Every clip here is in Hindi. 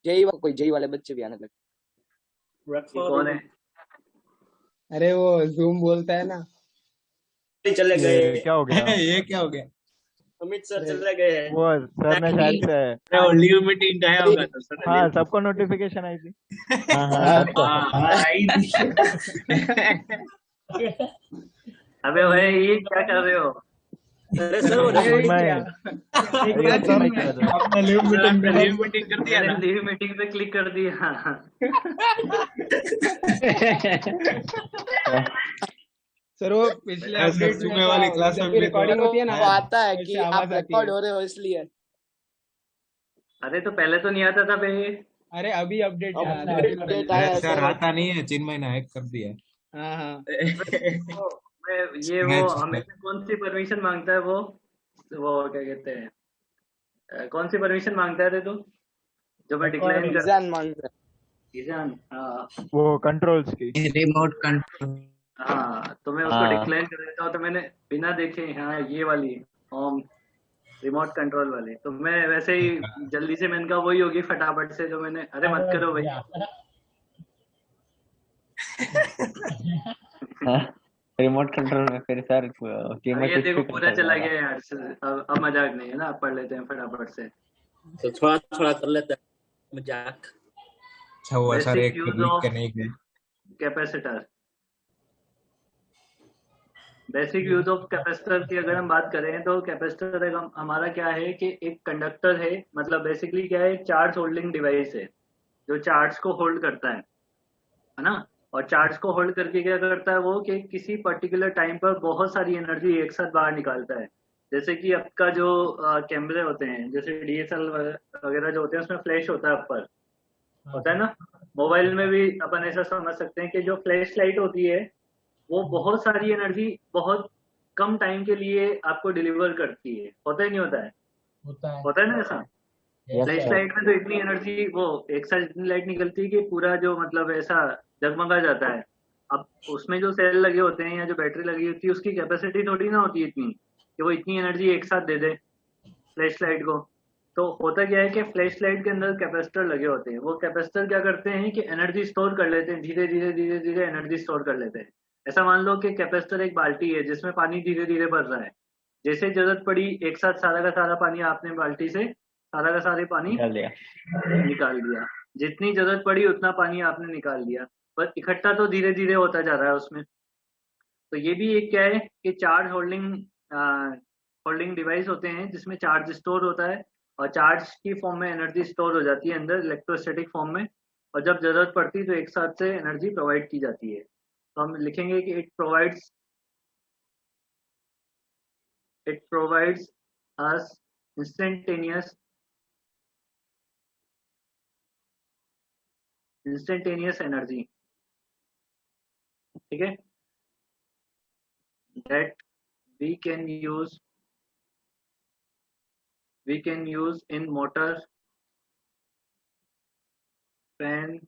जेई कोई जेई वाले बच्चे भी आने लगे। कौन है? अरे वो जूम बोलता है ना। चले गए। क्या हो गया? ये क्या हो गया? अमित सर चले गए हैं। वो सर ने शायद से वो लीव मीटिंग गया होगा तो सर। हाँ सबको नोटिफिकेशन आई थी। हाँ हाँ सबको। आई थी। अबे भाई ये क्या कर रहे हो? अरे सर वो आपने लीव मीटिंग कर दिया ना। लीव मीटिंग पे क्लिक कर दिया। सर वो पिछले अपडेट सुबह वाली क्लास में रिकॉर्डिंग होती है ना, वो आता है कि आप रिकॉर्ड हो रहे हो इसलिए। अरे तो पहले तो नहीं आता था बे। अरे अभी अपडेट आया सर आता नहीं है, चिन्मय ने हैक कर दिया है। हाँ हाँ। ये वो हमें से कौन सी परमिशन मांगता है? वो क्या कहते हैं, कौन सी परमिशन मांगता है तू जो मैं डिक्लाइन कर? ईजान मांगता है। ईजान, हाँ वो कंट्रोल्स की रिमोट कंट्रोल। हाँ, तो मैं उसको डिक्लाइन कर देता हूँ। तो मैंने बिना देखे, हाँ ये वाली होम रिमोट कंट्रोल वाली, तो मैं वैसे ही जल्दी से मैंने कहा वही होगी फटाफट से, जो मैंने अरे मत करो भाई। रिमोट कंट्रोल में फिर सर ये देखो पूरा चला गया यार। अब मजाक नहीं है ना, अब पढ़ लेते हैं फटाफट से। तो थोड़ा थोड़ा कर लेते हैं मजाक। अच्छा हुआ सर एक लिख के नहीं गए। Capacitor, basic use of capacitor की अगर हम बात करें तो कैपेसिटर हमारा क्या है कि एक कंडक्टर है, मतलब बेसिकली क्या है, चार्ज होल्डिंग डिवाइस है जो चार्ज को होल्ड करता है ना। और चार्ज को होल्ड करके क्या करता है वो, कि किसी पर्टिकुलर टाइम पर बहुत सारी एनर्जी एक साथ बाहर निकालता है। जैसे कि आपका जो कैमरे होते हैं, जैसे डीएसएलआर वगैरह जो होते हैं, उसमें फ्लैश होता है ऊपर, होता है ना। मोबाइल में भी अपन ऐसा समझ सकते हैं कि जो फ्लैश लाइट होती है वो बहुत सारी एनर्जी बहुत कम टाइम के लिए आपको डिलीवर करती है। होता ही नहीं होता है? होता है ना ऐसा। फ्लैश लाइट में तो इतनी एनर्जी, वो एक साथ इतनी लाइट निकलती है कि पूरा जो मतलब ऐसा जगमगा जाता है। अब उसमें जो सेल लगे होते हैं या जो बैटरी लगी होती है, उसकी कैपेसिटी थोड़ी ना होती है इतनी कि वो इतनी एनर्जी एक साथ दे दे फ्लैश लाइट को। तो होता क्या है कि फ्लैश लाइट के अंदर कैपेसिटर लगे होते हैं। वो कैपेसिटर क्या करते हैं कि एनर्जी स्टोर कर लेते हैं, धीरे धीरे धीरे धीरे एनर्जी स्टोर कर लेते हैं। ऐसा मान लो कि कैपेसिटर एक बाल्टी है जिसमें पानी धीरे धीरे भर रहा है। जैसे जरूरत पड़ी एक साथ सारा का सारा पानी आपने बाल्टी से सारा का सारे पानी निकाल दिया। जितनी जरूरत पड़ी उतना पानी आपने निकाल दिया, पर इकट्ठा तो धीरे धीरे होता जा रहा है उसमें। तो ये भी एक क्या है कि चार्ज होल्डिंग डिवाइस होते हैं जिसमें चार्ज स्टोर होता है, और चार्ज की फॉर्म में एनर्जी स्टोर हो जाती है अंदर इलेक्ट्रोस्टैटिक फॉर्म में, और जब जरूरत पड़ती है तो एक साथ से एनर्जी प्रोवाइड की जाती है। तो हम लिखेंगे कि it provides us instantaneous energy, ठीक है, that we can use in motor, fan,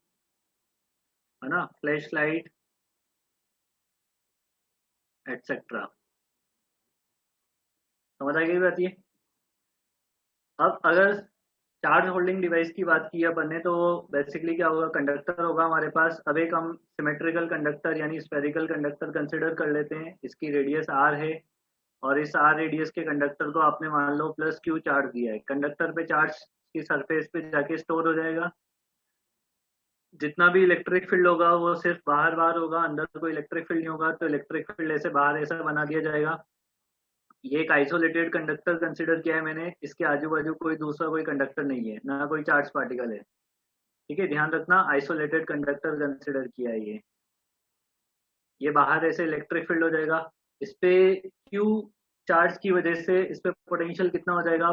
है ना, फ्लैश लाइट एटसेट्रा। समझ आ गई बात ये? अब अगर चार्ज होल्डिंग डिवाइस की बात की अपन ने, तो बेसिकली क्या होगा, कंडक्टर होगा हमारे पास। अब एक हम सिमेट्रिकल कंडक्टर यानी स्फेरिकल कंडक्टर कंसिडर कर लेते हैं। इसकी रेडियस r है, और इस r रेडियस के कंडक्टर को आपने मान लो प्लस q चार्ज दिया है। कंडक्टर पे चार्ज की सरफेस पे जाके स्टोर हो जाएगा। जितना भी इलेक्ट्रिक फील्ड होगा वो सिर्फ बाहर बाहर होगा, अंदर कोई इलेक्ट्रिक फील्ड नहीं होगा। तो इलेक्ट्रिक फील्ड ऐसे बाहर ऐसा बना दिया जाएगा। ये एक आइसोलेटेड कंडक्टर कंसिडर किया है मैंने। इसके आजू बाजू कोई दूसरा कोई कंडक्टर नहीं है, ना कोई चार्ज पार्टिकल है, ठीक है, ध्यान रखना, आइसोलेटेड कंडक्टर कंसिडर किया है ये बाहर ऐसे इलेक्ट्रिक फील्ड हो जाएगा। इस पे क्यू चार्ज की वजह से इस पे पोटेंशियल कितना हो जाएगा,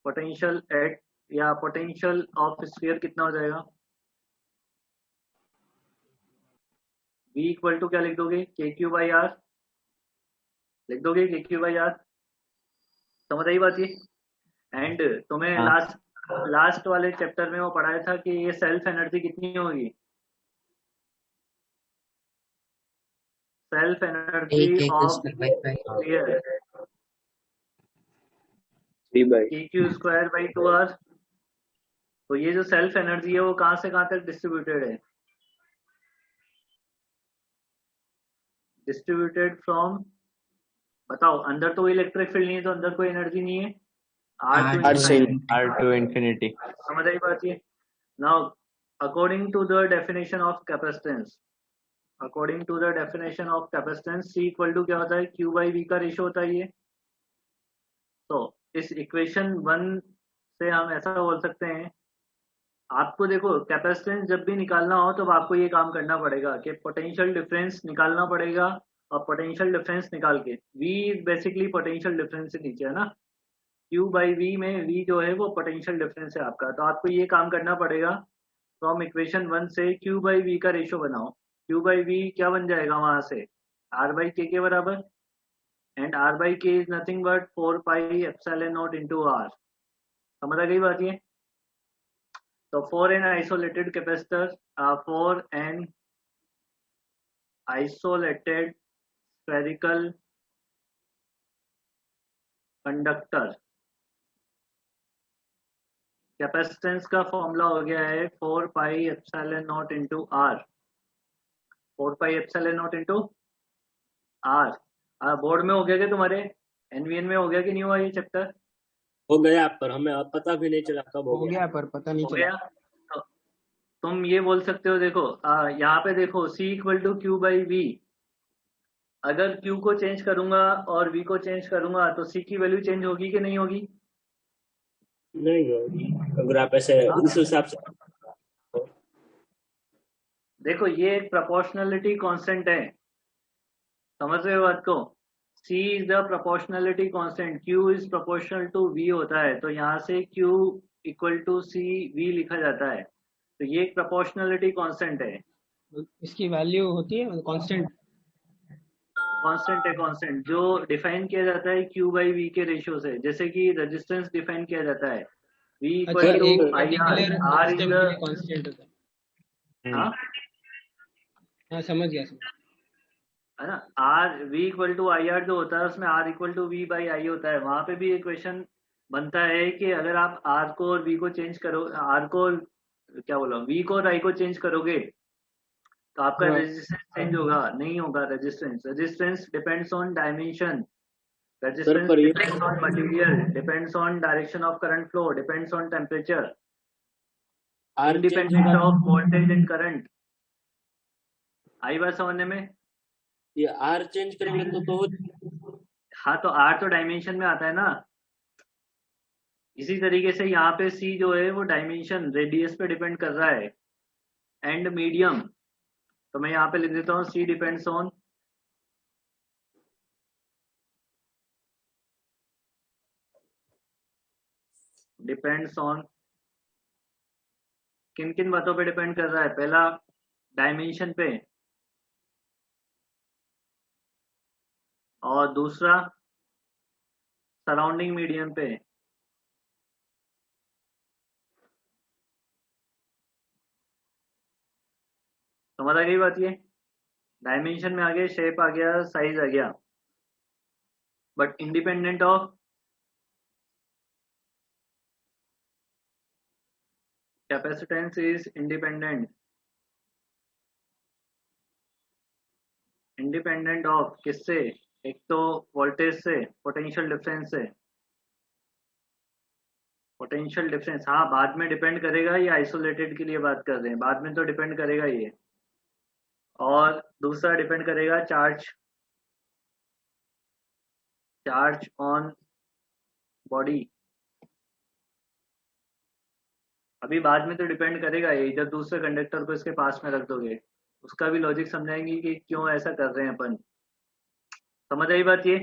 पोटेंशियल एट या पोटेंशियल ऑफ स्फीयर कितना हो जाएगा, V इक्वल टू क्या लिख दोगे, के क्यू बाई आर लिख दोगे, के क्यू बाई आर। समझ आई बात ये? एंड तुम्हें लास्ट वाले चैप्टर में वो पढ़ाया था कि ये सेल्फ एनर्जी कितनी होगी, self energy of sphere KQ²/2R। तो ये जो सेल्फ एनर्जी है वो कहाँ से कहाँ तक डिस्ट्रीब्यूटेड है? डिस्ट्रीब्यूटेड फ्रॉम, बताओ, अंदर तो इलेक्ट्रिक फील्ड नहीं है तो अंदर कोई एनर्जी नहीं है। R से R to infinity. समझ आई बात ये? Now according to the definition of capacitance, according to the definition of capacitance C equal to क्या होता है? Q/V का रेशियो होता है ये। तो इस इक्वेशन 1 से हम ऐसा बोल सकते हैं, आपको देखो कैपेसिटेंस जब भी निकालना हो तो आपको ये काम करना पड़ेगा कि पोटेंशियल डिफरेंस निकालना पड़ेगा, और पोटेंशियल डिफरेंस निकाल के V बेसिकली पोटेंशियल डिफरेंस से नीचे है ना, Q/V में V जो है वो पोटेंशियल डिफरेंस है आपका। तो आपको ये काम करना पड़ेगा, फ्रॉम इक्वेशन 1 से Q/V का रेशियो बनाओ। Q/V क्या बन जाएगा वहां से? R/K के बराबर, and R/K is nothing but 4πε0 into R। समझ आ गई बात ये? तो for an isolated capacitor, for an isolated spherical conductor, capacitance का फॉर्मूला हो गया है 4πε0 into R। 4πε0 into R। Board में हो गया क्या तुम्हारे? एनवीएन में हो गया कि नहीं हुआ ये चैप्टर? हो गया, पर हमें अब पता भी नहीं चला कब हो गया। पर पता नहीं हो चला। गया। तो तुम ये बोल सकते हो, देखो यहाँ पे देखो C इक्वल टू Q/V। अगर Q को चेंज करूंगा और V को चेंज करूंगा तो C की वैल्यू चेंज होगी कि नहीं होगी? नहीं होगी अगर आप ऐसे उस हिसाब से। देखो ये एक प्रोपोर्शनलिटी कांस्टेंट है, समझ रहे हो बात को? C is the proportionality constant, Q is proportional to V होता है, तो यहाँ से Q इक्वल टू CV लिखा जाता है। तो ये एक प्रोपोर्शनलिटी कांस्टेंट है, इसकी वैल्यू होती है कांस्टेंट। कांस्टेंट है, कांस्टेंट जो डिफाइन किया जाता है Q/V के रेशियो से, जैसे कि रेजिस्टेंस डिफाइन किया जाता है V equal to IR। R is the constant होता है। हाँ समझ गया। है ना, R V equal to IR जो होता है उसमें R इक्वल टू V/I होता है। वहां पे भी इक्वेशन बनता है कि अगर आप R को और V को चेंज करो, R को क्या बोला, V को और I को चेंज करोगे तो आपका रेजिस्टेंस चेंज होगा? नहीं होगा। Resistance depends on dimension, resistance depends on material, depends on direction of current flow, depends on temperature, independent of voltage and current. आई बात समझने में? ये R चेंज करेंगे तो हाँ, तो R तो डायमेंशन में आता है ना। इसी तरीके से यहाँ पे C जो है वो डायमेंशन रेडियस पे डिपेंड कर रहा है, एंड मीडियम। तो मैं यहाँ पे लिख देता हूँ C डिपेंड्स ऑन किन किन बातों पे डिपेंड कर रहा है? पहला डायमेंशन पे, और दूसरा सराउंडिंग मीडियम पे। समझ आ गई बात ये? डायमेंशन में आ गया, शेप आ गया, साइज आ गया, but independent of capacitance is independent of किससे? एक तो वोल्टेज से, पोटेंशियल डिफरेंस से। पोटेंशियल डिफरेंस हाँ बाद में डिपेंड करेगा, ये आइसोलेटेड के लिए बात कर रहे हैं, बाद में तो डिपेंड करेगा ये। और दूसरा डिपेंड करेगा चार्ज ऑन बॉडी। अभी बाद में तो डिपेंड करेगा ये, जब दूसरे कंडक्टर को इसके पास में रख दोगे उसका भी लॉजिक समझाएंगे कि क्यों ऐसा कर रहे हैं अपन। समझ आई बात ये?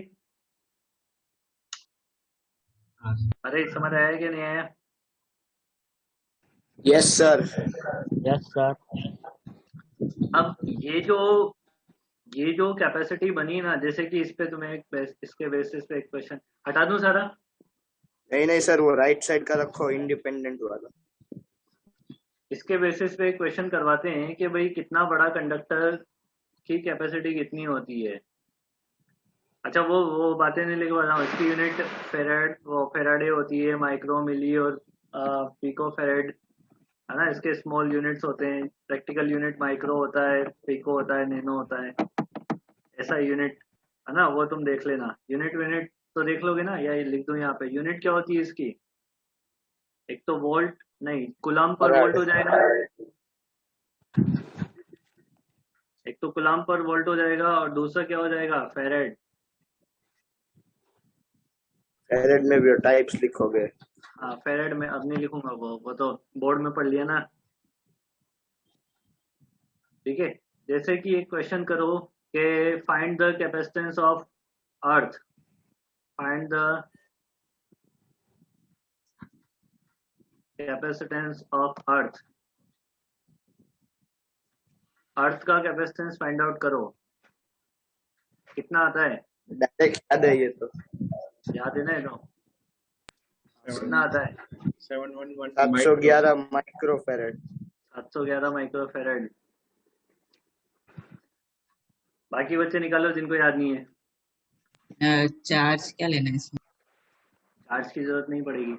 अरे समझ आया कि नहीं आया? Yes sir. Yes, sir. अब ये जो कैपेसिटी बनी ना, जैसे कि इस पे तुम्हें इसके बेसिस पे एक क्वेश्चन हटा दूं सारा? नहीं सर, वो राइट साइड का रखो, इंडिपेंडेंट वाला। इसके बेसिस पे एक क्वेश्चन करवाते हैं कि भाई कितना बड़ा कंडक्टर की कैपेसिटी कितनी होती है। अच्छा वो बातें नहीं लिखवा रहा हूँ, इसकी यूनिट फेराड, वो फेराडे होती है, माइक्रो, मिली और पिको फेराड, है ना। इसके स्मॉल यूनिट्स होते हैं, प्रैक्टिकल यूनिट माइक्रो होता है, पिको होता है, नैनो होता है, ऐसा यूनिट, है ना। वो तुम देख लेना, यूनिट तो देख लोगे ना, या ये लिख दो यहाँ पे। यूनिट क्या होती है इसकी? एक तो वोल्ट नहीं, कुलाम पर वोल्ट हो जाएगा, एक तो कुलाम पर वोल्ट हो जाएगा, और दूसरा क्या हो जाएगा? फेरेड। फेरेड में भी टाइप्स लिखोगे? हाँ फेरेड में अब नहीं लिखूंगा, वो तो बोर्ड में पढ़ लिया ना। ठीक है, जैसे कि एक क्वेश्चन करो कि find the capacitance of earth, find the capacitance of earth, earth का कैपेसिटेंस फाइंड आउट करो, कितना आता है? डायरेक्ट याद है ये तो। याद है ना? ये तो कितना आता है? 711 माइक्रो फेरेड। 711 माइक्रो फेरेड। बाकी बच्चे निकालो जिनको याद नहीं है। चार्ज क्या लेना है इसमें? चार्ज की जरूरत नहीं पड़ेगी।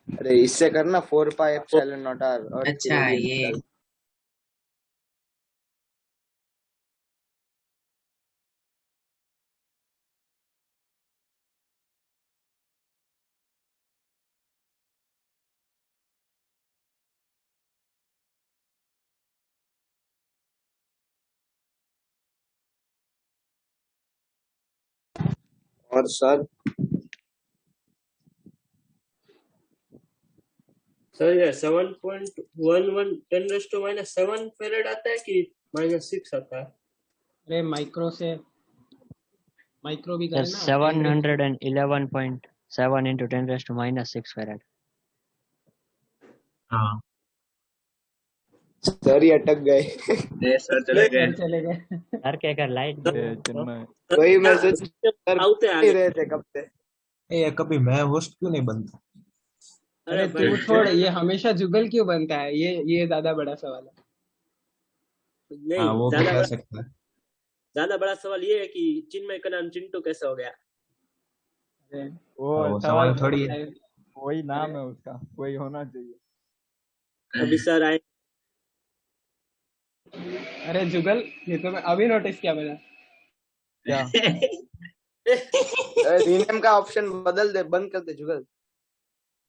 अरे इससे करना 4 पाई एप्सिलॉन नॉट आर। अच्छा ये और सर सर ये 7.11 10⁻⁻7 फेरेड आता है कि -6 आता है? अरे माइक्रो से माइक्रो भी करना। 711.7 into 10⁻⁻6 farad. हाँ सर ही अटक गए। सर चले गए। चले गए। Sir क्या कर लाइट चिन्मय वही मैसेज सर आउते नहीं आगे। रहे थे कब से। ये कभी मैं होस्ट क्यों नहीं बनता? अरे तू छोड़, ये हमेशा जुगल क्यों बनता है? ये ज्यादा बड़ा सवाल है। नहीं, हाँ वो भी ज्यादा कह बड़ा सकता है। ज्यादा बड़ा सवाल ये है कि चिन्मय का नाम चिंटू कैसे हो गया? अरे वो सवाल थोड़ी है। वही नाम है उसका, वही होना चाहिए। अभी सर आए। अरे जुगल, ये तो मैं अभी नोटिस किया मैंने। क्या? रीनेम का ऑप्शन बदल दे, बंद कर दे जुगल।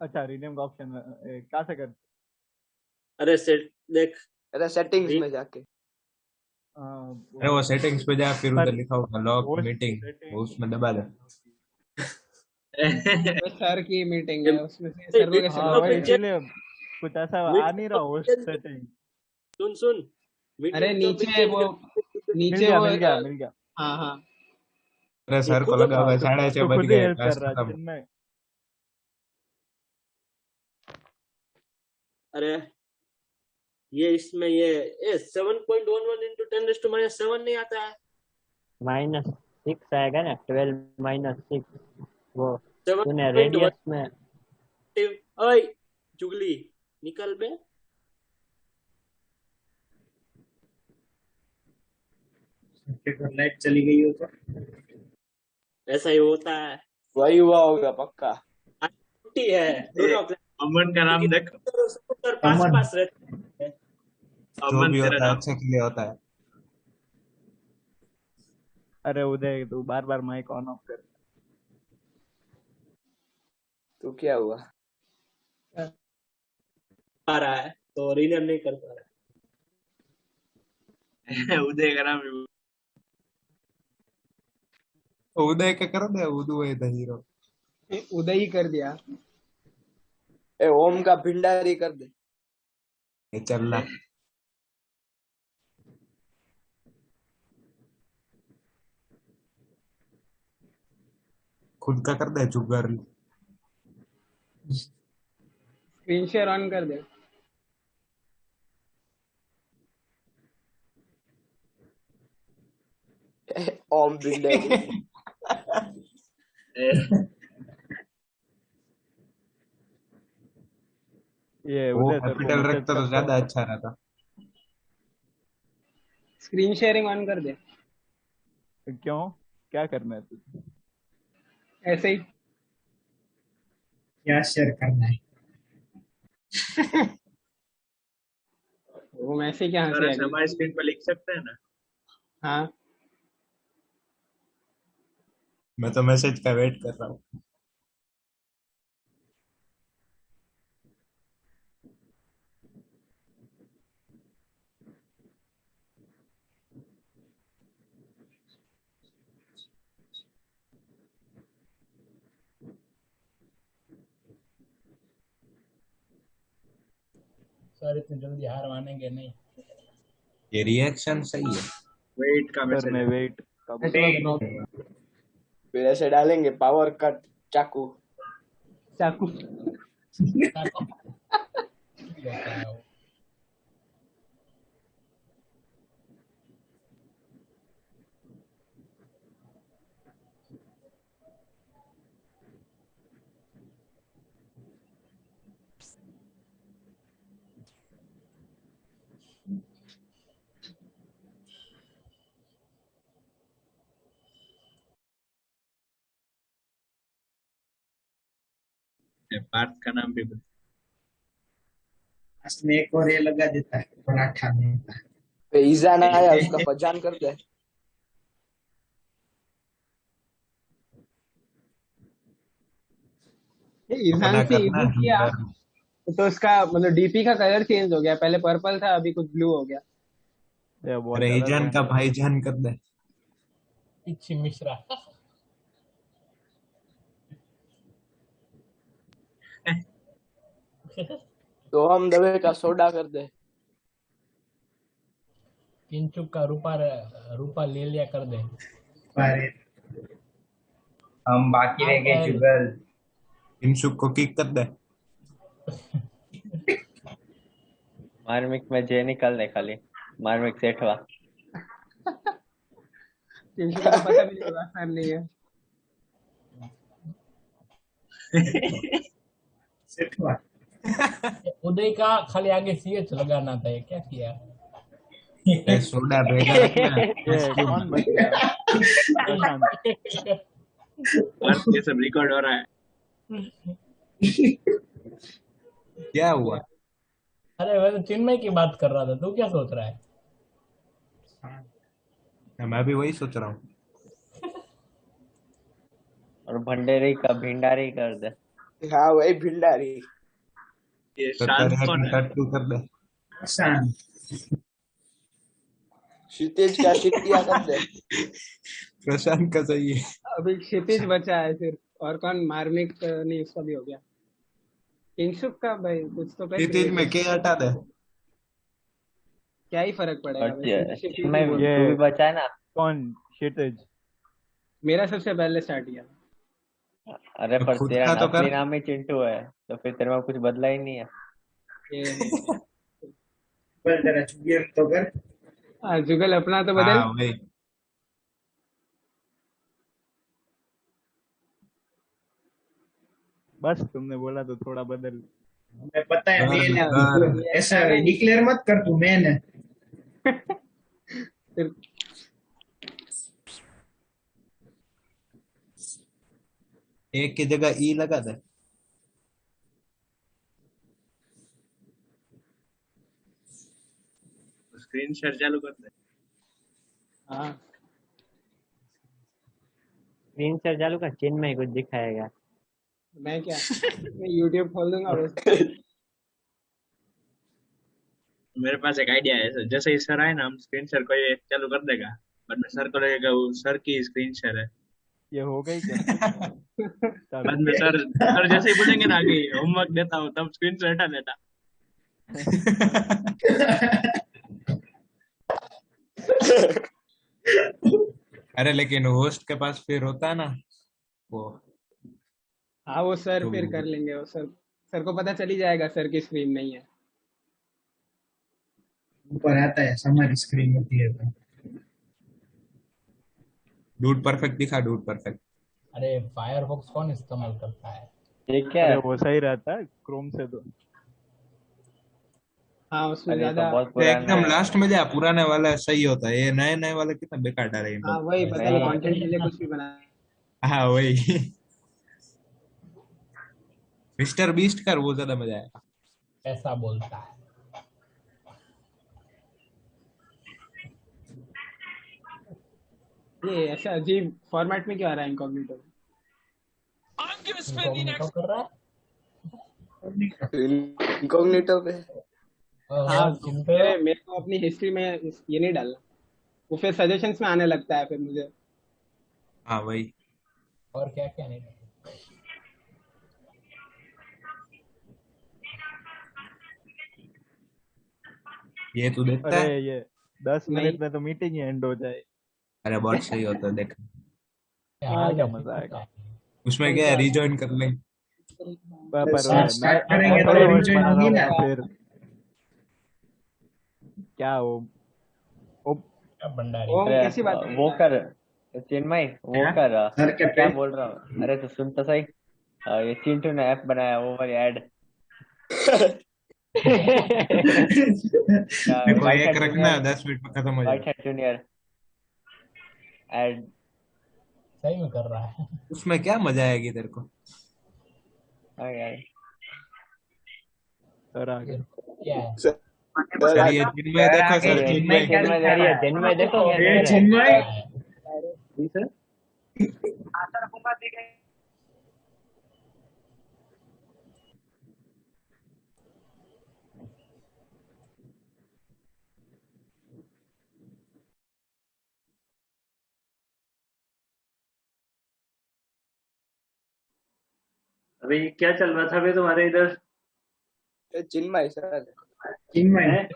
अच्छा रीनेम का ऑप्शन कहाँ से कर? अरे सेट देख, अरे सेटिंग्स में जाके। अरे वो सेटिंग्स पे जा, फिर उधर लिखा होगा लॉक मीटिंग, उसमें दबा दे। सर की मीटिंग है, उसमें से सर्वर कैसे हाँ वही, इसीलिए कुछ ऐसा आ नहीं रहा होस्ट सेटिंग। सुन अरे नीचे वो नीचे वो मिल गया। हाँ अरे सर को लगा होगा 6:30 बज गए, हेल्प क्लास कर रहा खत्म। चिन्मय। अरे ये इसमें ये 7.11 into 10⁻⁷ नहीं आता है? -6 आएगा ना, 12-6 वो तूने 7.1 रेडियस में। ओए जुगली निकल बे। लाइट चली गई हो तो ऐसा ही होता है। वही हुआ होगा पक्का। आज छुट्टी है दोनों अमन का नाम देख। सर पास रहते हैं। जो भी होता है अच्छे के लिए होता है। अरे उदय तू बार बार माइक ऑन ऑफ कर। तो क्या हुआ? आ रहा है तो रीनेम नहीं कर पा रहा। उदय का नाम उदय क्या करो दे, उदय द हीरो। उदय ही कर दिया। ए ओम का भिंडारी कर दे। ये चल रहा। खुद का कर दे जुगर। स्क्रीन शेयर ऑन कर दे। ओम भिंडारी। ये वो उदय सर को कैपिटल मैसेज रखता तो करता ज्यादा हूँ। अच्छा रहता। स्क्रीन शेयरिंग ऑन कर दे। क्यों, क्या करना है तुझे? ऐसे ही। क्या शेयर करना है? वो मैसेज क्या सर हंसी आ ऐसे हमारी गई। स्क्रीन पर लिख सकते हैं ना? हाँ मैं तो मैसेज का वेट कर रहा हूँ। सर इतनी जल्दी हार मानेंगे नहीं। ये रिएक्शन सही है। वेट का सर मैसेज ने है। वेट का फिर ऐसे डालेंगे पावर कट चाकू। चाकू। होता है वो। पार्थ का नाम भी बता। इसमें एक और ये लगा देता है, पराठा देता है। पे ईजान आया उसका फजान कर दे। ईशान अपना से करना इवो है किया अंदर। तो उसका मतलब डीपी का कलर चेंज हो गया, पहले पर्पल था अभी कुछ ब्लू हो गया। ये बहुत अरे ज्यादा ईजान का trend है। भाईजान कर दे। पिच्छी मिश्रा। तो हम दबे का सोडा कर दे। किंचुक का रूपा ले लिया कर दे। अरे हम बाकी रह गए जुगल। इनसुक को किक कर दे। मार्मिक में जे निकल दे खाली, मार्मिक सेठ हुआ। किसी को तो पता भी नहीं हुआ सर नहीं है। सेट हुआ। उदय का खाली आगे सीएच लगाना था, ये क्या किया? ए, सोडा भेजा रखना। ये कौन बच गया? प्रशांत। पार्थ ये सब रिकॉर्ड हो रहा है। क्या हुआ? अरे मैं तो चिन्मय की बात कर रहा था, तू क्या सोच रहा है? मैं भी वही सोच रहा हूँ। और भंडेरी का भिंडारी कर दे। हाँ वही भिंडारी। ये तो शांत तेरे कौन में है? टट्टू कर दे। शांत। क्षितिज का टिटिया कर दे। प्रशांत का सही है। अभी क्षितिज बचा है सिर्फ, और कौन? मार्मिक नहीं, उसका भी हो गया। किंगसुक का भाई कुछ तो कर। क्षितिज में के हटा दे। क्या ही फर्क पड़ेगा और वैसे, क्षितिज चिन्मय ही बोल। तू भी बचा है ना? कौन? क्षितिज। मेरा सबसे पहले स्टार्ट किया। अरे तो पर खुद तेरा का तो असली कर। नाम ही चिंटू है, तो फिर तेरे में कुछ बदला ही नहीं है। बोल जरा जुगल तो कर। जुगल अपना तो बदल। हाँ वही। बस तुमने बोला तो थोड़ा बदल। हमें पता है कर मैन है, कर। ऐसा डिक्लेयर मत कर तू मैन है। फिर एक की जगह ई लगा दे। स्क्रीन शेयर चालू कर दे। हाँ स्क्रीन शेयर चालू कर, चिन्मय कुछ दिखाएगा। मैं क्या, मैं यूट्यूब खोल दूंगा बस। मेरे पास एक आइडिया है। जैसे ही सर आए ना, हम स्क्रीन शेयर कोई एक चालू कर देगा, बाद में सर को लगेगा वो सर की स्क्रीन शेयर है। ये हो गई क्या? बाद में सर जैसे ही बोलेंगे ना कि होमवर्क देता हूँ, तब स्क्रीन शेयर हटा देता। अरे लेकिन होस्ट के पास फिर होता है ना वो। हाँ वो सर तो फिर कर लेंगे, वो सर को पता चल ही जाएगा सर की स्क्रीन नहीं है। ऊपर आता है हमारी स्क्रीन होती है तो। डूड परफेक्ट दिखा, डूड परफेक्ट। अरे फायरफॉक्स कौन इस्तेमाल करता है? ये क्या अरे है? वो सही रहता है क्रोम से तो। हाँ उसमें अरे ये तो ज्यादा। बहुत तो पुराना एकदम है। लास्ट में जा, पुराने वाला सही होता है, ये नए नए वाले कितना बेकार डाले इन हाँ लोग। वही पता नहीं नहीं कंटेंट के लिए कुछ भी बना। हाँ वही। मिस्टर बीस्ट कर, वो ज्यादा मजा आएगा। ऐसा बोलता है। ये ऐसा अजीब फॉर्मेट में क्यों आ रहा है इनकॉग्निटो? इनकॉग्निटो कर रहा है। इनकॉग्निटो पे हाँ चिंटू मेरे को अपनी हिस्ट्री में ये नहीं डालना, वो फिर सजेशंस में आने लगता है फिर मुझे। हाँ वही। और क्या क्या नहीं। ये तू देखता अरे है? ये 10 नहीं। मिनट में तो मीटिंग ही एंड हो जाए। अरे बहुत सही होता है, देख। हाँ क्या मजा आएगा। उसमें क्या है, रिजॉइन कर लेंगे। पर स्टार्ट करेंगे मैं तो होस्ट rejoin बना होगी रहा ना। हूँ फिर क्या वो भंडारी ओम अरे कैसी बात है? वो कर चिन्मय, वो हाँ? कर सर क्या क्या पे? बोल रहा हूँ, अरे तो सुन तो सही। ये चिंटू ने ऐप बनाया, वो वाली ऐड। देखो एक रखना, 10 मिनट में खत्म हो वाइट जाएगा। Hat junior add. सही में कर रहा है। उसमें क्या मजा आएगी तेरे को? यार सर आ गए। क्या है? सर ये चिन्मय देखो, सर चिन्मय। चिन्मय देखो क्या ए कर रहा है। चिन्मय अभी क्या चल रहा था अभी तुम्हारे इधर? चिन्मय सर। चिन्मय हैं?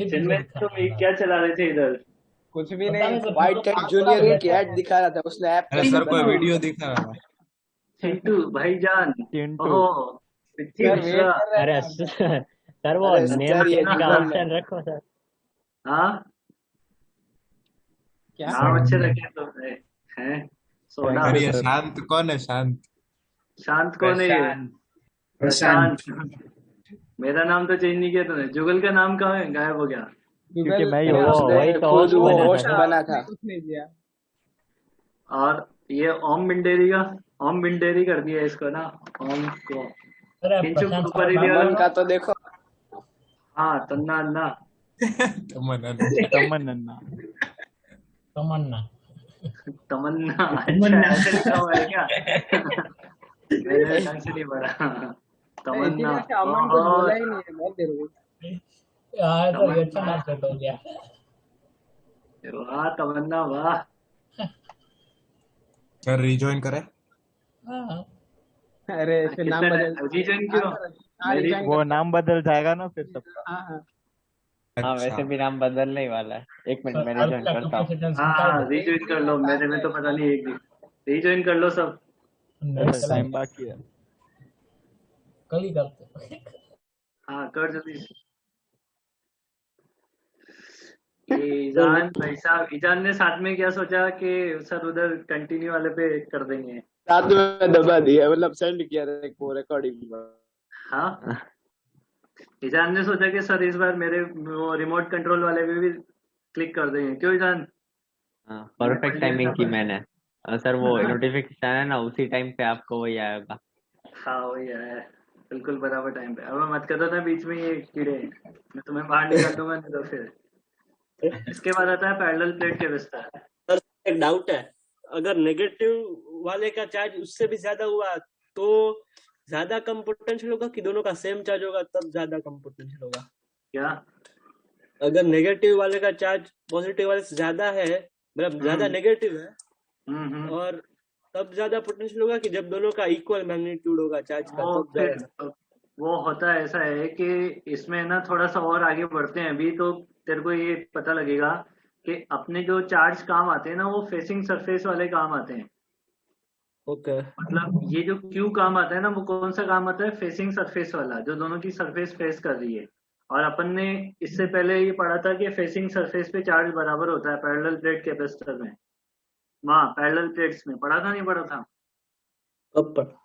चिन्मय तो क्या चला रहे थे इधर? कुछ भी नहीं। व्हाइट हैट जूनियर की ऐड दिखा रहा था, उसने ऐप अरे सर कोई वीडियो दिखा रहा है। चिंटू भाईजान। चिंटू ओहो पिच्ची सर वेट मिश्रा। कर रहे अरे हैं। सर वो अरे नेम सर, ये चेंज का जीवन में। ऑप्शन रखो सर। हाँ क्या? नाम अच्छे रखे तो हैं। सोना। अरे ये शांत कौन है? शांत? शांत कौन है ये? प्रशांत मेरा नाम तो चेंज नहीं किया तूने। जुगल का नाम कहाँ है, गायब हो गया? क्योंकि मैं ही गूगल होस्ट उसने वही तो खुद वो बना होस्ट था। बना था। कुछ नहीं दिया। और ये ओम बिंडेरी का, ओम बिंडेरी कर दिया इसको ना, ओम को। अरे किंचु प्रशांत ऊपर ही दिया मन था। का तो देखो। हाँ तन्ना अन्ना। तमन्ना। तमन्ना तमन्ना तमन्ना। अच्छा तमन्ना। ऐसे लिखा हुआ है क्या? मैंने ढंग से नहीं पढ़ा। इसी तमन्ना। में से अमन कुछ बोला ही नहीं है, बहुत देर हो गई। हाँ तो ये अच्छा नाम सेट हो गया। वाह तमन्ना वाह। सर रिजॉइन करे। हाँ अरे फिर नाम बदल। रिजन क्यों? हाँ मेरी- rejoin वो कर- नाम बदल जाएगा ना फिर सबका। हाँ हाँ हाँ वैसे भी नाम बदलने ही वाला है। एक मिनट मैं रिजॉइन करता हूँ। हाँ रिज्वाइन कर लो, मेरे में तो पता नहीं एक भी। रिज्वाइन कर लो सब। ऐसा टाइम बाकी है। कल ही करते। हाँ कर जल्दी से। ईजान भाई साहब, ईजान ने साथ में क्या सोचा कि सर उधर कंटिन्यू वाले पे कर देंगे। साथ में दबा दिया, मतलब सेंड किया वो रिकॉर्डिंग में। हाँ ईजान ने सोचा कि सर इस बार मेरे वो रिमोट कंट्रोल वाले पे भी क्लिक कर देंगे। क्यों ईजान? हाँ परफेक्ट टाइमिंग की मैंने। सर वो नोटिफिकेशन है ना, उसी टाइम पे आपको वही आएगा। हाँ वही है, बिल्कुल बराबर टाइम पे। अब मत कर दो ना बीच में ये कीड़े, मैं तुम्हें बाहर निकाल दूंगा नहीं तो फिर। इसके बाद आता है पैरेलल प्लेट के विस्तार। सर एक डाउट है, अगर नेगेटिव वाले का चार्ज उससे भी ज्यादा हुआ तो ज्यादा कम पोटेंशियल होगा कि दोनों का सेम चार्ज होगा तब ज्यादा कम पोटेंशियल होगा? क्या? अगर नेगेटिव वाले का चार्ज पॉजिटिव वाले से ज्यादा है, मतलब ज्यादा नेगेटिव है, और तब ज्यादा पोटेंशियल होगा कि जब दोनों का इक्वल मैग्नीट्यूड होगा चार्ज का वो तब ज्यादा? फिर वो होता है ऐसा है कि इसमें ना थोड़ा सा और आगे बढ़ते हैं अभी तो तेरे को ये पता लगेगा कि अपने जो चार्ज काम आते हैं ना वो फेसिंग सरफेस वाले काम आते हैं। ओके मतलब ये जो क्यू काम आता है ना वो कौन सा काम आता है? फेसिंग सरफेस वाला, जो दोनों की सरफेस फेस कर रही है। और अपन ने इससे पहले ये पढ़ा था कि फेसिंग सरफेस पे चार्ज बराबर होता है पैरेलल प्लेट कैपेसिटर में। वहाँ पैरेलल प्लेट्स में पढ़ा था नहीं पढ़ा था? अब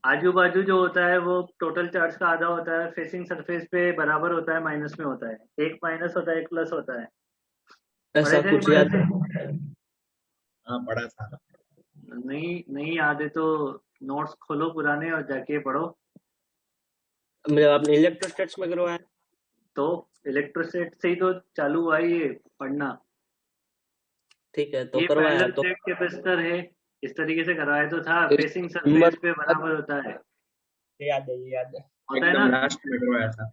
आजू बाजू जो होता है वो टोटल चार्ज का आधा होता है, फेसिंग सरफेस पे बराबर होता है, माइनस में होता है, एक माइनस होता है एक प्लस होता है। ऐसा पढ़े थे कुछ नहीं याद पढ़े थे? हाँ पढ़ा था। नहीं नहीं याद है तो नोट्स खोलो पुराने और जाके पढ़ो। मतलब आपने इलेक्ट्रोस्टैट्स में करवाया? तो इलेक्ट्रोस्टैट से ही तो चालू हुआ ये पढ़ना। ठीक है तो ये करवाया पैरेलल तो प्लेट कैपेसिटर है, इस तरीके से करवाया तो था, फिर फेसिंग नंबर सरफेस पे बराबर होता है, याद है ये याद है। होता है एकदम ना? लास्ट में करवाया था।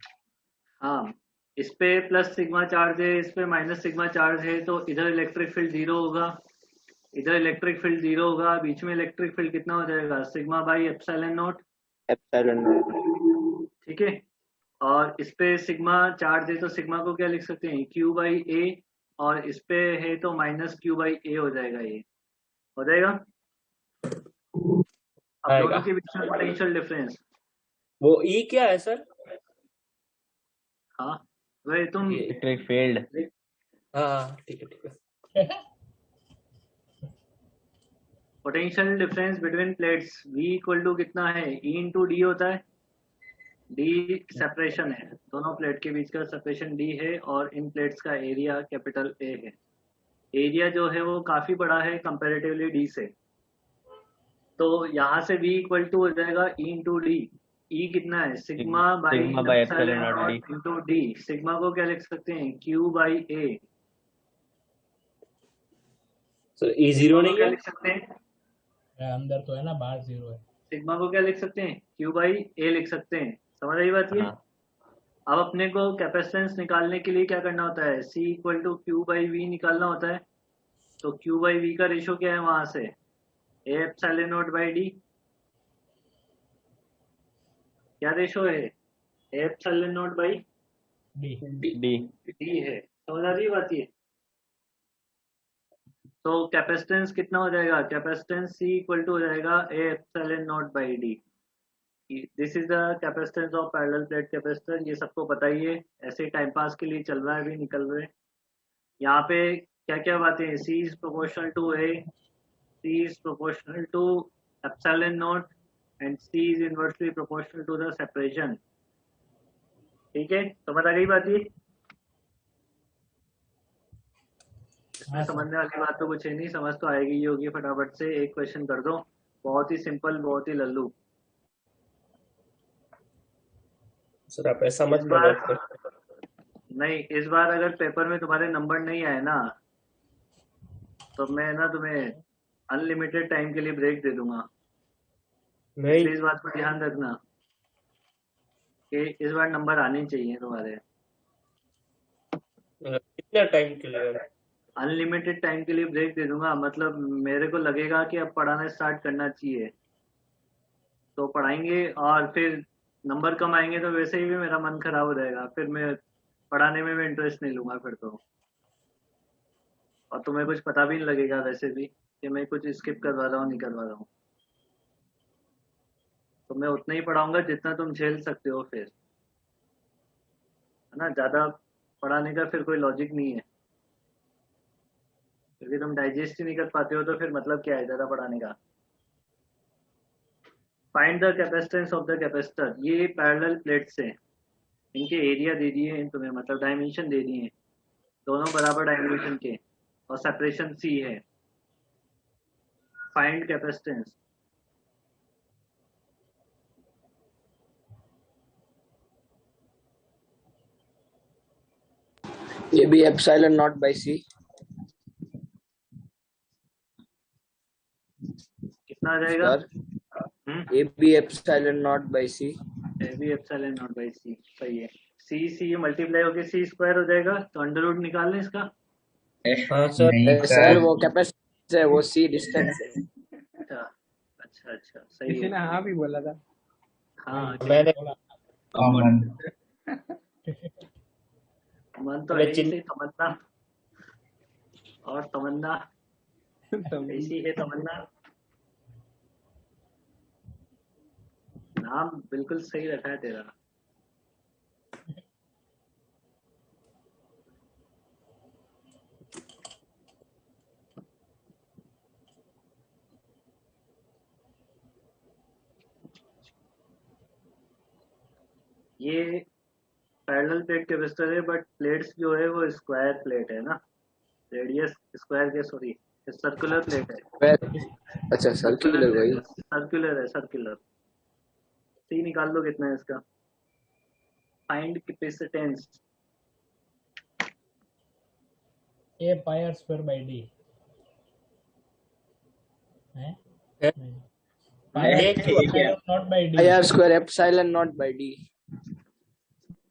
हाँ, इस पे प्लस सिग्मा चार्ज है, इस पे माइनस सिग्मा चार्ज है, तो इधर इलेक्ट्रिक फील्ड 0 होगा, इधर इलेक्ट्रिक फील्ड 0 होगा, बीच में इलेक्ट्रिक फील्ड कितना हो जाएगा, sigma by epsilon not. Epsilon. ठीक है, और इस पे सिग्मा चार्ज है तो सिग्मा को क्या लिख सकते हैं, क्यू बाई ए, और इस पे है तो माइनस क्यू बाई ए हो जाएगा, ये हो जाएगा। अब आएगा। दोनों के बीच में पोटेंशियल डिफरेंस, वो ई क्या है सर? हाँ वही तुम, इलेक्ट्रिक फील्ड। हाँ ठीक है। Potential difference between plates V equal to कितना है, E इंटू डी होता है, D सेपरेशन है, दोनों प्लेट के बीच का सेपरेशन D है, और इन प्लेट्स का एरिया कैपिटल A है। एरिया जो है वो काफी बड़ा है कंपैरेटिवली D से, तो यहाँ से V इक्वल टू हो जाएगा E इंटू डी। E कितना है, sigma by epsilon not D. Into D. Sigma को क्या लिख सकते हैं, Q by A। Sir E zero नहीं क्या है? लिख सकते हैं, अंदर तो है ना, बाहर 0 है। सिग्मा को क्या लिख सकते हैं, Q बाई A लिख सकते हैं। समझ आई बात ये? अब अपने को कैपेसिटेंस निकालने के लिए क्या करना होता है, C equal to Q by V निकालना होता है, तो Q बाई वी का रेशो क्या है वहां से, A epsilon naught by D. क्या रेशो है, A epsilon naught by D. D है। समझ आ रही बात ये? तो कैपेसिटेंस कितना हो जाएगा, कैपेसिटेंस C इक्वल टू हो जाएगा A epsilon naught by D. This is the capacitance of parallel plate capacitor. ये सबको पता ही है, ऐसे टाइम पास के लिए चल रहा है, अभी निकल रहे। यहाँ पे क्या क्या बातें हैं, C is proportional to A, C is proportional to epsilon naught, and C is inversely proportional to the separation. ठीक है, समझ आ गई बात ये? इसमें समझने वाली बात तो कुछ है नहीं, समझ तो आएगी ही होगी। फटाफट से एक क्वेश्चन कर दो, बहुत ही सिंपल, बहुत ही लल्लू। सर आप ऐसा मत इस बार करो। नहीं, इस बार अगर पेपर में तुम्हारे नंबर नहीं आए ना, तो मैं ना तुम्हें अनलिमिटेड टाइम के लिए ब्रेक दे दूंगा। नहीं, इस बात को ध्यान रखना कि इस बार नंबर आने चाहिए तुम्हारे। कितना टाइम के लिए? अनलिमिटेड टाइम के लिए ब्रेक दे दूंगा, मतलब मेरे को लगेगा कि अब पढ़ाना स्टार्ट करना चाहिए तो पढ़ाएंगे, और फिर नंबर कम आएंगे तो वैसे ही भी मेरा मन खराब हो जाएगा, फिर मैं पढ़ाने में भी इंटरेस्ट नहीं लूंगा फिर तो, और तुम्हें कुछ पता भी नहीं लगेगा वैसे भी कि मैं कुछ स्किप करवा रहा हूँ नहीं करवा रहा हूँ। तो मैं उतना ही पढ़ाऊंगा जितना तुम झेल सकते हो, फिर है ना, ज्यादा पढ़ाने का फिर कोई लॉजिक नहीं है, क्योंकि तुम डाइजेस्ट ही नहीं कर पाते हो तो फिर मतलब क्या है ज्यादा पढ़ाने का। Find the capacitance of the capacitor. ये पैरेलल प्लेट्स हैं, इनके एरिया दे दिए हैं तुम्हें, मतलब डायमेंशन दे दिए हैं, दोनों बराबर डायमेंशन के, और सेपरेशन C है। Find capacitance. ये भी एप्सिलॉन नॉट बाई C। कितना आ जाएगा A B epsilon naught by C। A B epsilon naught by C, सही है। C मल्टीप्लाई होके C स्क्वायर हो जाएगा, तो अंडर रूट निकाल लें इसका। हाँ सर। सर वो कैपेसिटेंस है, वो C डिस्टेंस है। अच्छा अच्छा अच्छा, सही किसी है। ने हाँ भी बोला था। हाँ मैंने मन तो ऐसी तमन्ना, और तमन्ना ऐसी है तमन्ना। नाम बिल्कुल सही रखा है तेरा। ये पैरेलल प्लेट कैपेसिटर है, बट प्लेट्स जो है वो स्क्वायर प्लेट है ना, रेडियस स्क्वायर के, सॉरी सर्कुलर प्लेट है। अच्छा सर्कुलर भाई, सर्कुलर है, सर्कुलर। सी निकाल लो कितना है इसका। Find capacitance. A pi r square by d है pi r square not by d, R square epsilon naught by D.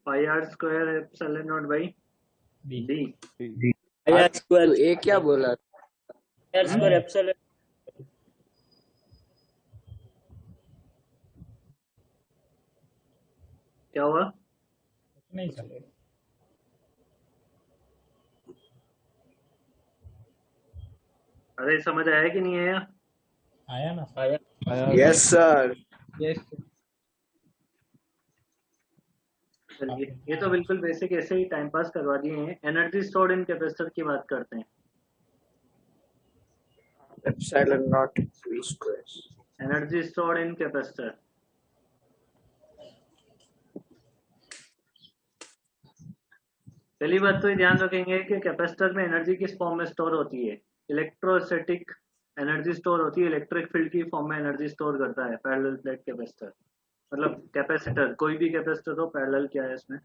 Pi R square epsilon naught by d D. R square तो ए क्या बोला? आर स्क्वायर एप्सिलॉन क्या हुआ? नहीं चलेगा। अरे समझ आया कि नहीं आया? आया ना? Yes sir. यस चलिए, ये तो बिल्कुल बेसिक ऐसे ही टाइम पास करवा दिए हैं। एनर्जी स्टोर्ड इन कैपेसिटर की बात करते हैं। Epsilon naught V square. Energy stored in capacitor. पहली बात तो ये ध्यान रखेंगे कि कैपेसिटर में एनर्जी किस फॉर्म में स्टोर होती है। इलेक्ट्रोस्टैटिक एनर्जी स्टोर होती है, इलेक्ट्रिक फील्ड की फॉर्म में एनर्जी स्टोर करता है पैरेलल प्लेट कैपेसिटर। मतलब कैपेसिटर, कोई भी कैपेसिटर हो, पैरेलल क्या है इसमें,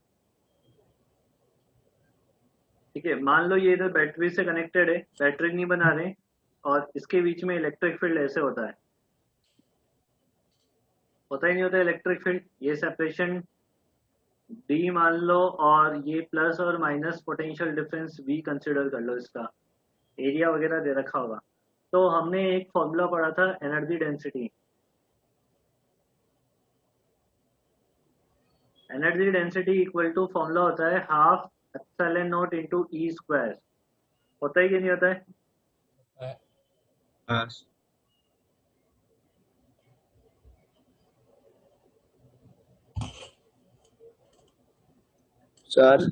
ठीक है। मान लो ये इधर बैटरी से कनेक्टेड है, बैटरी नहीं बना रहे, और इसके बीच में इलेक्ट्रिक फील्ड ऐसे होता है, होता ही नहीं होता इलेक्ट्रिक फील्ड। ये सेपरेशन D मान लो, और ये प्लस और minus potential difference V consider कर लो, इसका एरिया वगैरह दे रखा होगा। तो हमने एक फॉर्मूला पढ़ा था energy density. Energy density equal to formula होता है half epsilon naught into E square. होता है कि नहीं होता है? सर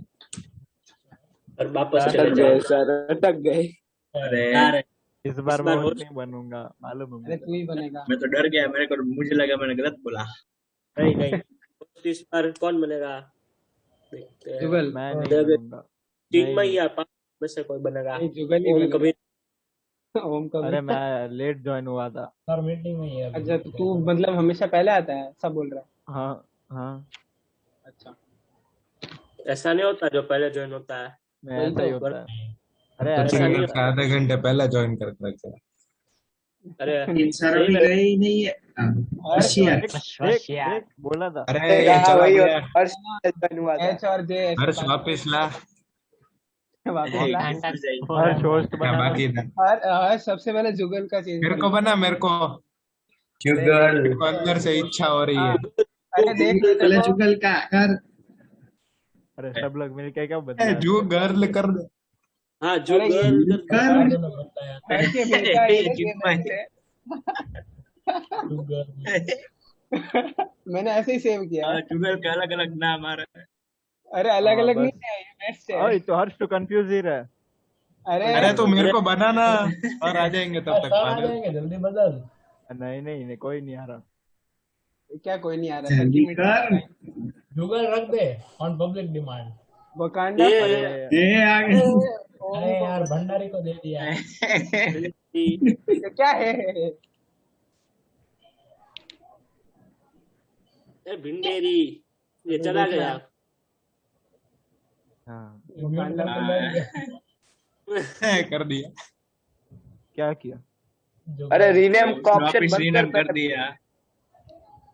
और वापस अटक चले गए जाओ। सर, अटक गए। अरे इस बार मैं होस्ट नहीं बनूंगा, मालूम है अरे मुझे। तू ही बनेगा। मैं तो डर गया, मेरे को मुझे लगा मैंने गलत बोला। नहीं नहीं, इस बार कौन बनेगा देखते हैं। जुगल। मैं अरे, नहीं बनूंगा। टीम में या पांच में से कोई बनेगा। नहीं, जुगल ही ओम बनेगा। कभी ओम कभी। अरे मैं लेट ज्वाइन हुआ था। सर मीटिंग में ही है अभी। अच्छा तो तू मतलब हमेशा पहले आता है, सब बोल रहा है। हाँ हाँ, अच्छा ऐसा नहीं होता जो पहले ज्वाइन होता है। मैं ऐसा ही होता है। अरे तो ऐसा नहीं होता। आधे घंटे पहले ज्वाइन करता है। अरे सर अभी गए ही नहीं है। होशियार। देख बोला था। अरे चला वही गया। हर्ष जॉइन हुआ था। एच और जे हर्ष वापस ला। वापस ला। हर्ष होस्ट क्या बना। बाकी था? और सबसे पहले जुगल का चेंज मेरे को बना, मेरे को मेरे को अंदर से इच्छा हो रही है। अरे देख पहले जुगल का कर। अरे सब लोग मिलके क्या ए, बदला? जो गर्ल कर दे। हाँ जो अरे ये कर हर के बेटा ये मैंने ऐसे ही सेव किया है। जुगल का अलग अलग नाम आ रहा है। अरे अलग हाँ, अलग बस। नहीं है, ये बेस्ट है। ओए तो हर्ष तो कंफ्यूज ही रहा। अरे तो मेरे को बनाना और आ जाएंगे तब तक। सर आ जाएंगे, जल्दी बदल। नहीं नहीं नहीं, कोई नहीं आ रहा। क्या कोई नहीं आ रहा? जल्दी कर। जुगल रख दे ऑन पब्लिक डिमांड। वकांडा। ये आ गए। अरे यार भंडारी को दे दिया है। क्या है? भिंडेरी ये चला गया। हाँ वकांडा तो बैठ गया। कर दिया। क्या किया? जुगल। अरे रीनेम का ऑप्शन वापिस बंद रीनेम कर कर दिया।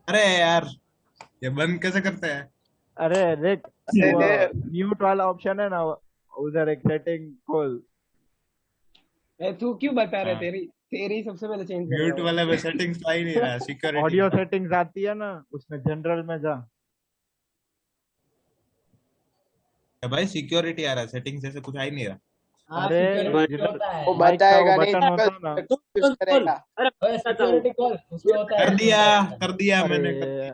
अरे यार ये बंद कैसे करते हैं? अरे देख, अरे, म्यूट वाला ऑप्शन है ना, उधर एक सेटिंग खोल। तू क्यों बता रहे? हाँ। तेरी सबसे पहले चेंज कर म्यूट वाला में सेटिंग्स आ ही नहीं रहा। सिक्योरिटी ऑडियो सेटिंग्स आती है ना, उसमें जनरल में जा। भाई सिक्योरिटी आ रहा है, सेटिंग्स ऐसे कुछ आ ही नहीं रहा। हाँ, अरे, सिक्योरिटी जिधर- होता है। वो माइक का बताएगा वो नहीं, बटन होता है ना। तू यूज करेगा। अरे सिक्योरिटी कॉल उसमें होता है। कर दिया मैंने। अरे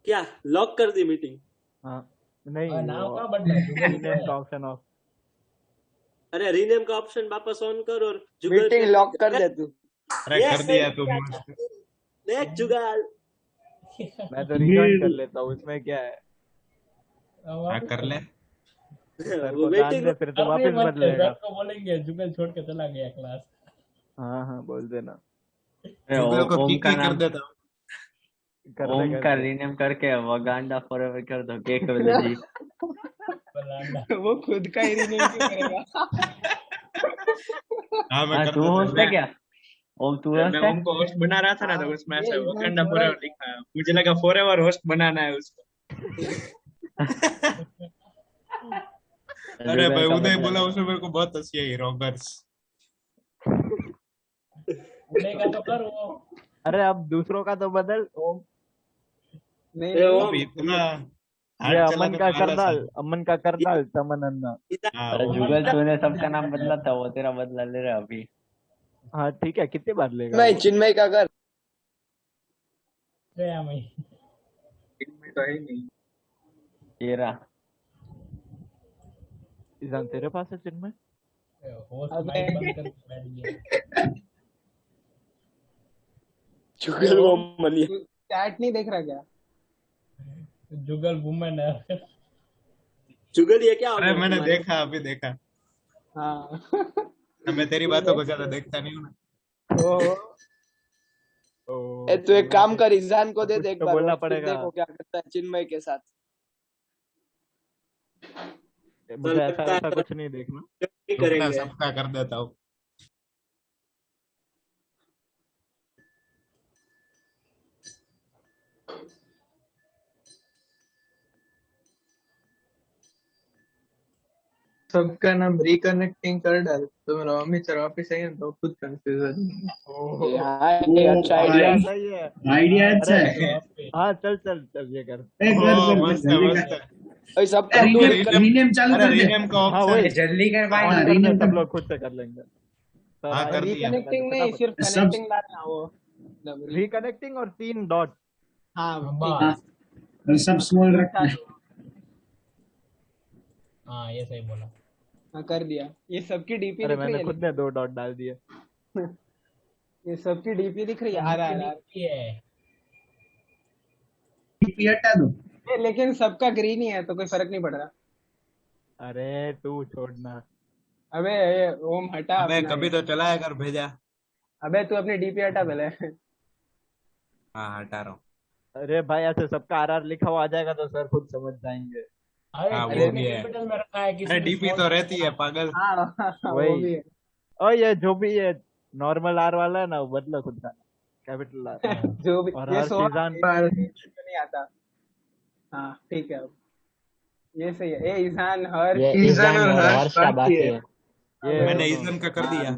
क्या लॉक कर दी मीटिंग? हाँ नहीं, नाम का बदला है, जुगल रीनेम का ऑप्शन ऑफ। अरे रीनेम का ऑप्शन वापस ऑन कर और जुगल मीटिंग लॉक कर दे तू। अरे कर दिया तू। देख जुगाल। मैं तो रिजॉइन कर लेता हूँ, इसमें क्या है। हाँ कर ले। सर वो को जान वेटिंग दे फिर तो अरे वापस मत बदलेगा। सर को बोलेंगे जुगल छोड़ के चला गया क्लास। हाँ हाँ बोल देना। अरे जुगल को ओम किक का ही कर नाम, देता हूँ। कर दे ओम कर का दे। रीनेम करके वगांडा फॉरएवर कर दो, केक विलेजी। बलांडा। वो खुद का ही रिनेम क्यों करेगा? हाँ मैं हाँ कर तू देता होस्ट है क्या? ओम तू मैं होस्ट है? उनको होस्ट बना रहा था ना, तो उसमें ये ऐसा इंसान वकांडा छोड़ा फॉरएवर लिखा है, मुझे लगा फॉरएवर होस्ट बनाना है उसको। अरे जुगल भाई का उदय बदला बोला ले। उसमें मेरे को बहुत हंसी आई, रॉबर्ट्स। उदय का तो कर वो। अरे अब दूसरों का तो बदल ओम। नहीं ए, नहीं ओम अभी इतना ये हाथ अमन चलाने का में कर आलस डाल, है। अमन का कर डाल, चमन अन्ना। हाँ अरे वो जुगल तूने सबका नाम बदला था, वो तेरा बदला ले रहा है अभी। हाँ ठीक है, कितनी बार लेगा नहीं वो? चिन्मय का कर। गया मैं। तो है ही नहीं। तेरा ईजान तेरे पास है चिन्मय? होस्ट अबे माइक बंद करके बैठ गया। जुगल वो मनिया। चैट नहीं देख रहा क्या? जुगल वुमेन है। जुगल ये क्या हो अरे गया मैंने तुम्हारे? देखा, अभी देखा। हाँ मैं तेरी बातों को ज्यादा देखता नहीं हूँ ना। ओ ए तू एक काम कर, ईजान को दे कुछ दे एक तो बार, बोलना और फिर पड़ेगा। देखो क्या करता है चिन्मय के साथ। मुझे ऐसा लगता ऐसा है कुछ नहीं देखना। नहीं रुकना, करेंगे। सबका कर देता हूँ। सबका नाम रिकनेक्टिंग कर डाल तो मेरा ऑफिसर वापस आएगा तो खुद कंफ्यूजन। ये हाँ ये अच्छा आइडिया आइडिया है। सही है। आइडिया अच्छा अरे है। हाँ चल चल चल ये कर। ए, कर ओ कर मस्त है, जल्दी मस्त कर। है। भाई सबका रीनेम म्यूट कर। रीनेम चालू अरे कर दे। रीनेम का हाँ ऑप्शन वही है। जल्दी कर भाई। ऑन हाँ, कर दे, रीनेम सब कर। लोग खुद से कर लेंगे। सब हाँ कर दिया। रिकनेक्टिंग नहीं, सिर्फ सब कनेक्टिंग डालना वो। रिकनेक्टिंग और 3 डॉट। हाँ ठीक हाँ, है। और सब स्मॉल ये रखना है। चालू। हाँ ये सही बोला। हाँ कर दिया। ये सबकी डीपी अरे दिख रही मैंने है खुद ने 2 डॉट डाल दिए। ये सबकी डीपी दिख रही है RRR। है। टीपी हटा दो। लेकिन सबका ग्रीन ही है तो कोई फर्क नहीं पड़ रहा। अरे तू छोड़ना। अबे ये ओम हटा अबे अपना कभी ये। तो चलाया कर, भेजा। अबे तू अपनी डीपी हटा पहले। हाँ हटा रहा हूँ। अरे भाई ऐसे सबका आरआर लिखा हुआ आ जाएगा तो सर खुद समझ जाएंगे। अरे हाँ वो किसी भी ने है। कैपिटल में रखा है, किसी अरे ने डीपी small तो में रहती रखा है पागल। हाँ वो वही। भी है। और ये जो भी ये नॉर्मल आर वाला है ना वो बदलो खुद का कैपिटल आर। है। जो भी और ये हर सोहा सीजन नहीं आता। हाँ ठीक है अब ये सही है। ए ईशान हर्ष। ये ईशान और हर्ष बाकी है। ये मैंने दोनों। ईजन का कर दिया।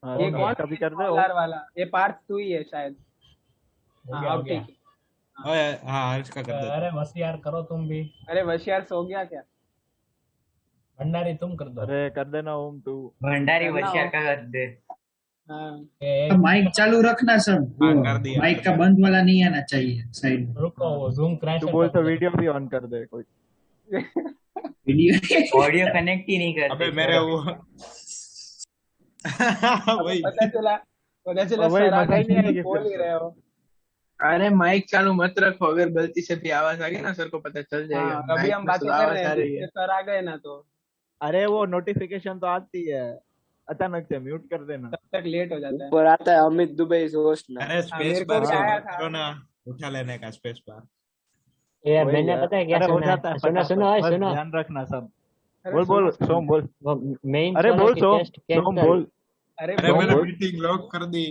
हाँ ये तो कौन इसका भी कर दे। कॉलर वाला? ये पार्थ तू ही है शायद। हो हाँ गया हो अब गया। ठीक है। ओए हाँ हर्ष का कर देता अरे हूँ। बस यार करो तुम भी। अरे वशियार सो गया क्या? भंडारी तुम कर दो। अरे कर देना ओम तू। भंडारी करना वशिया हो। का कर दे। हाँ तो माइक चालू रखना सब। हाँ वो कर दिया। माइक का बंद वाला नहीं आना चाहिए साइड में। रुको वो जूम क्रैश तू बोल तो वीडियो भी ऑन कर दे कोई। वीडियो ऑडियो कनेक्ट ही नहीं करते। अबे मेरे वो अब वही पता चला वही सर आ मजा ही नहीं गए, आएगी बोल फिर ही तो। रहे हो। अरे माइक चालू मत रखो, अगर गलती से भी आवाज आ गई ना सर को पता चल जाएगा। हाँ अभी माइक हम में बातें सुधा कर आवाज रहे आ हैं, रही जिससे है। सर आ गए ना तो अरे वो नोटिफिकेशन तो आती है अचानक से, म्यूट कर देना। तब तक लेट हो जाता है। ऊपर आता है अमित दुबे इज होस्ट ना। अरे स्पेस मेरे को बार भी से आया बात था। करो ना, उठा लेने का स्पेस बार। यार वही मैंने यार। पता है क्या अरे हो सुना जाता है है? सुनो फटाफट, सुनो ओए बस सुनो। ध्यान रखना सब। अरे बोल बोल सुनो, सोम बोल। मेन अरे वालों बोल की सोम, टेस्ट सोम कैंसिल। बोल। अरे अरे सोम मैंने बोल। मीटिंग लॉक कर दी,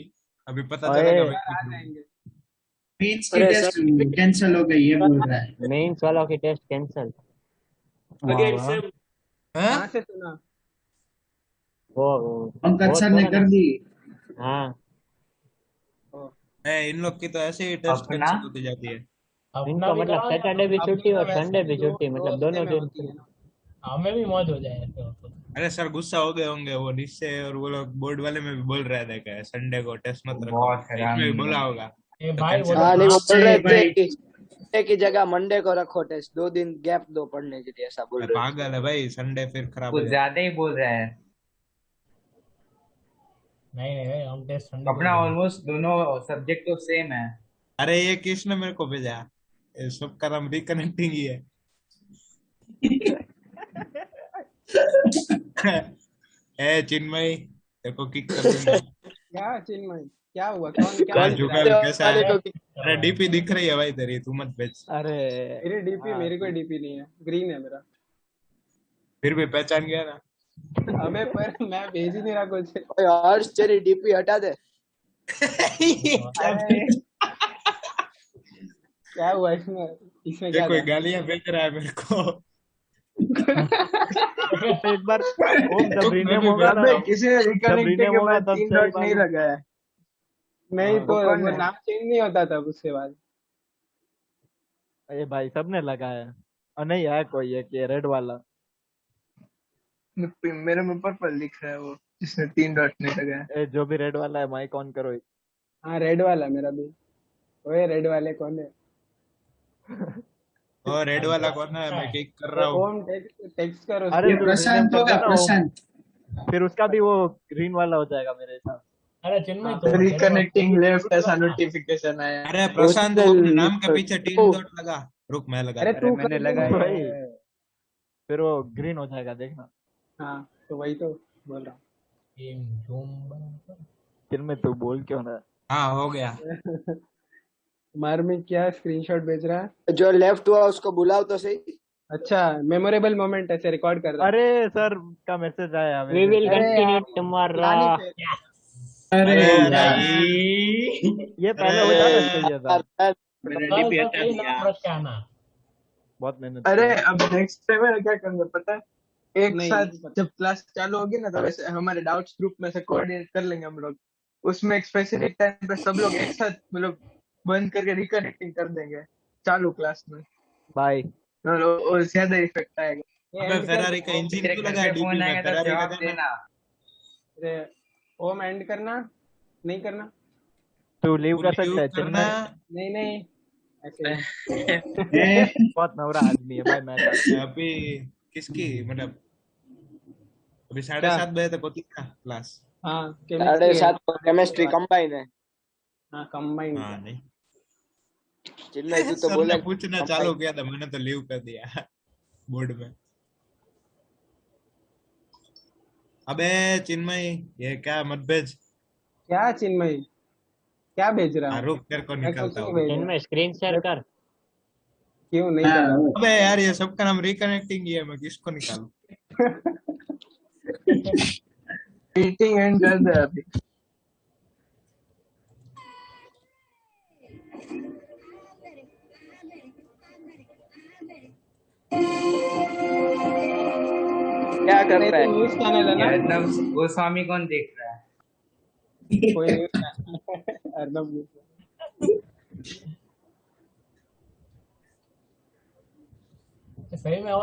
अभी पता ओए चलेगा सर आ मीटिंग। जाएंगे। मीन्स की अरे टेस्ट सर कैंसिल हो गई, ये बोल रहा है। मेंस वालों की टेस्ट कैंसिल। वाह अगेन वाह। सेम। हाँ कहाँ से सुना? वो पंकज सर ने बोला कर ना। दी। हाँ इन लोग की तो ऐसे ही टेस्ट अपना कैंसिल होती जाती है। अपना इनको भी मतलब कराओ या सैटरडे भी अपनी छुट्टी तो और वैसे संडे भी भी दो छुट्टी, दो मतलब हफ्ते दोनों में दिन। होती है ना। हमें भी मौज हो जाए तो। अरे सर गुस्सा हो गए होंगे वो निश्चय, और वो लोग बोर्ड वाले में भी बोल रहे थे कि संडे को टेस्ट मत रखो, बहुत इसमें भी बोला हरामी। होगा ए तो भाई वो कैंसिल तो हाँ नहीं वो हाँ, बोल रहे थे भाई। कि संडे की जगह मंडे को रखो टेस्ट, 2 दिन गैप दो पढ़ने के लिए, ऐसा बोल रहे थे। पागल है भाई, संडे फिर खराब हो कुछ जाएगा। ज्यादा ही बोल रहा है। नहीं नहीं भाई हम टेस्ट संडे को अपना ही देंगे। ऑलमोस्ट दोनों सब्जेक्ट तो सेम है। अरे ये किसने मेरे को भेजा? ये सबका नाम रिकनेक्टिंग ही है। ए चिन्मय, तेरे को किक कर दूंगा। क्या चिन्मय, क्या हुआ? कौन क्या? आज जुगल कैसा है? अरे डीपी दिख रही है भाई तेरी, तू मत भेज। अरे मेरी डीपी, मेरी कोई डीपी नहीं है, ग्रीन है मेरा। फिर भी पहचान गया ना। अबे पर मैं भेज ही नहीं रहा कुछ। ओए हर्ष तेरी डीपी हटा दे। क्या हुआ इसमें? इसमें ये क्या कोई था? गालियां भेज रहा है मेरे को। एक बार ओम जब चुप, रीनेम मैं भी होगा ना, अबे किसी ने जब रिकनेक्ट रीनेम के होगा बाद तब 3 सही डॉट बात नहीं है। लगाया। नहीं हाँ। तो कौन वो है? नाम चेंज नहीं होता था उसके बाद। ये भाई सबने लगाया है। और नहीं है कोई एक ये रेड वाला। मेरे में पर्पल दिख रहा है वो जिसने 3 डॉट नहीं लगाया। ए जो भी रेड वाला है माइक ऑन करो। हाँ रेड वाला मेरा भी। ओए रेड वाले कौन है? ओ रेड वाला कौन है? मैं किक कर रहा हूँ। ओम टेक्स्ट करो। अरे ये तो प्रशांत rename होगा, कर देना ओम। प्रशांत। फिर उसका भी वो ग्रीन वाला हो जाएगा मेरे हिसाब। अरे चिन्मय तो रिकनेक्टिंग लेफ्ट ऐसा नोटिफिकेशन आया। अरे प्रशांत, वो अपने नाम के पीछे 3 डॉट लगा। रुक मैं लगा। अरे तू मैंने कर लगाया दे। भाई। फिर वो ग्रीन हो जाएगा देखना। हाँ तो वही तो बोल रहा फिर तू बोल क्यों रहा है? हाँ हो गया। हूँ। मार्मिक क्या स्क्रीनशॉट भेज रहा है? जो लेफ्ट हुआ उसको बुलाओ तो सही। अच्छा मेमोरेबल मोमेंट ऐसे रिकॉर्ड कर रहा है। अरे सर का मैसेज आया। We will अरे continue यार, tomorrow. लानी पे। अरे अरे यार, ये पहले हो जाना चाहिए था। कल तो सही नाम रख के आना। बहुत मेहनत अरे की। अब नेक्स्ट टाइम है क्या करेंगे पता है? एक नहीं, साथ नहीं पता। जब क्लास चालू होगी ना तो वैसे हमारे डाउट्स ग्रुप में से कोऑर्डिनेट कर लेंगे हम लोग। उसमें एक स्पेसिफिक टाइम पे सब लोग एक साथ मतलब बंद करके रिकनेक्टिंग कर देंगे चालू क्लास में। बाय। और ज्यादा इफेक्ट आएगा। ये अबे end कर। फेरारी का इंजन तेरे क्यों घर लगा पे है डीपी फोन में? आएगा तो फेरारी जवाब लगा ना। देना। अरे ओम एंड करना, नहीं करना, तू लीव कर लीव सकता है करना। नहीं नहीं ऐसे ही। ए, बहुत नवरा आदमी है भाई। मैं अभी किसकी मतलब अभी क्या? 7:30 बजे तक होती है ना क्लास? हाँ 7:30 को केमिस्ट्री कंबाइन है। हाँ कंबाइंड। हाँ नहीं, चिन्मय तू तो सर बोले ने पूछना चालू किया था, मैंने तो लीव कर दिया बोर्ड में। अबे चिन्मय, ये क्या मत भेज। क्या चिन्मय, क्या भेज रहा है? रुक तेरे को मैं कुछ निकालता नहीं हूँ। भेज रहा। चिन्मय स्क्रीन शेयर कर। क्यों नहीं हाँ, कर रहा? अबे यार ये सबका नाम रिकनेक्टिंग ही है, मैं किसको निकालूं? मीटिंग एंड कर दे अभी। क्या कर रहा है? न्यूज चैनल है ना? अर्नब गोस्वामी कौन देख रहा है? कोई न्यूज चैनल। अर्नब न्यूज। सही में हो।